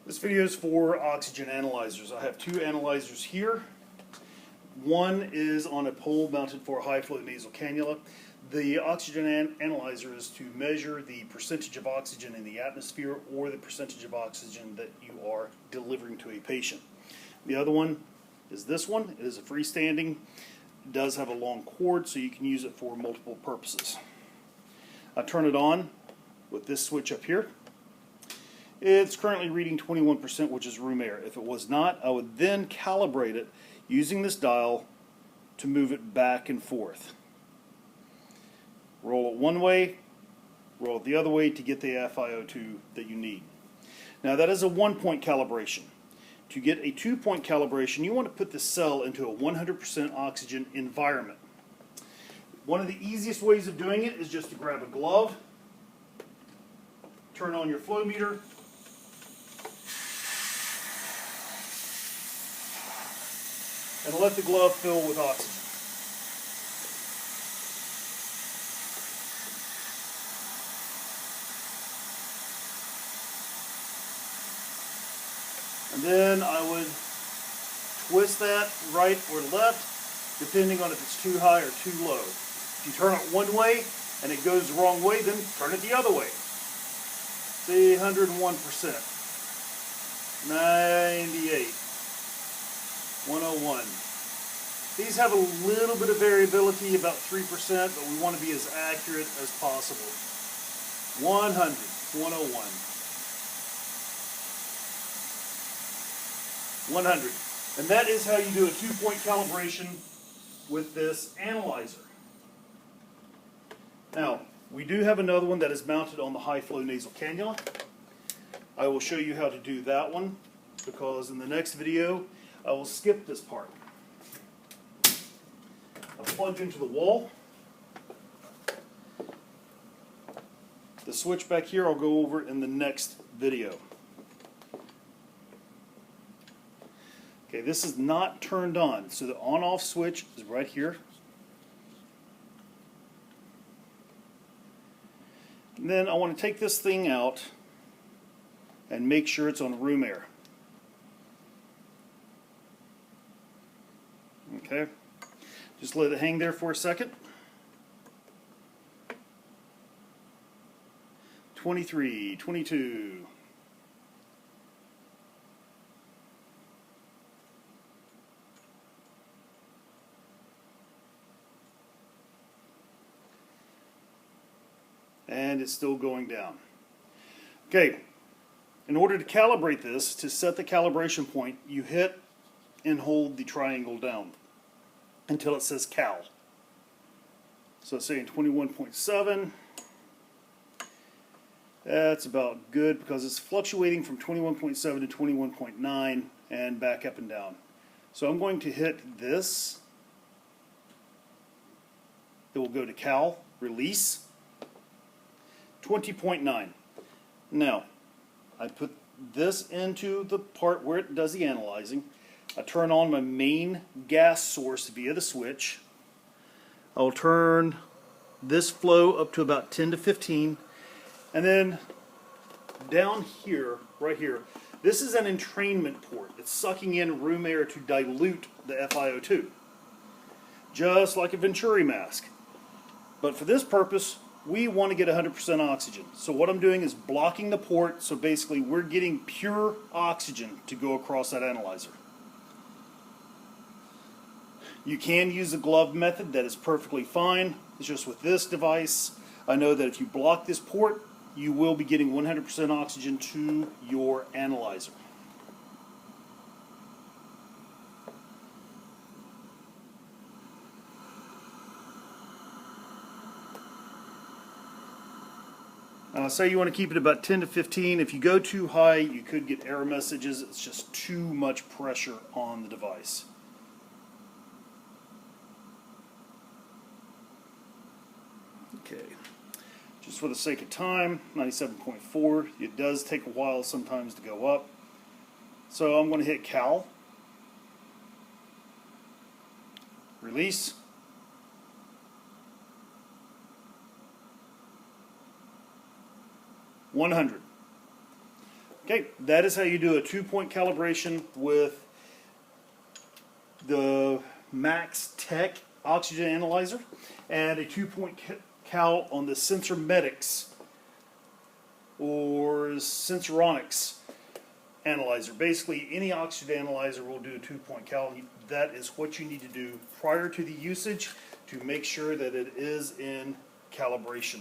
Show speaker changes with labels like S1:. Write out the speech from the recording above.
S1: This video is for oxygen analyzers. I have two analyzers here. One is on a pole mounted for a high flow nasal cannula. The oxygen analyzer is to measure the percentage of oxygen in the atmosphere or the percentage of oxygen that you are delivering to a patient. The other one is this one. It is a freestanding. It does have a long cord, so you can use it for multiple purposes. I turn it on with this switch up here. It's currently reading 21%, which is room air. If it was not, I would then calibrate it using this dial to move it back and forth. Roll it one way, roll it the other way to get the FiO2 that you need. Now that is a 1-point calibration. To get a 2-point calibration, you want to put the cell into a 100% oxygen environment. One of the easiest ways of doing it is just to grab a glove, turn on your flow meter, and let the glove fill with oxygen. And then I would twist that right or left, depending on if it's too high or too low. If you turn it one way and it goes the wrong way, then turn it the other way. Say 101%, 98, 101. These have a little bit of variability, about 3%, but we want to be as accurate as possible. 100, 101. 100. And that is how you do a 2-point calibration with this analyzer. Now, we do have another one that is mounted on the high flow nasal cannula. I will show you how to do that one because in the next video I will skip this part. I've plugged into the wall. The switch back here I'll go over in the next video. Okay, this is not turned on, so the on-off switch is right here. And then I want to take this thing out and make sure it's on room air. Okay, just let it hang there for a second. 23, 22. And it's still going down. Okay, in order to calibrate this, to set the calibration point, you hit and hold the triangle down until it says cal. So saying 21.7, that's about good because it's fluctuating from 21.7 to 21.9 and back up and down. So I'm going to hit this. It will go to cal, release. 20.9. Now, I put this into the part where it does the analyzing. I turn on my main gas source via the switch. I'll turn this flow up to about 10 to 15. And then down here, right here, this is an entrainment port. It's sucking in room air to dilute the FiO2. Just like a Venturi mask. But for this purpose, we want to get 100% oxygen. So what I'm doing is blocking the port, so basically we're getting pure oxygen to go across that analyzer. You can use the glove method, that is perfectly fine. It's just with this device, I know that if you block this port, you will be getting 100% oxygen to your analyzer. Say you want to keep it about 10 to 15. If you go too high, you could get error messages. It's just too much pressure on the device. Okay, just for the sake of time, 97.4. It does take a while sometimes to go up. So I'm going to hit cal, release. 100. Okay, that is how you do a 2-point calibration with the Max Tech oxygen analyzer and a 2-point cal on the Sensor Medics or Sensoronics analyzer. Basically, any oxygen analyzer will do a 2-point cal. That is what you need to do prior to the usage to make sure that it is in calibration.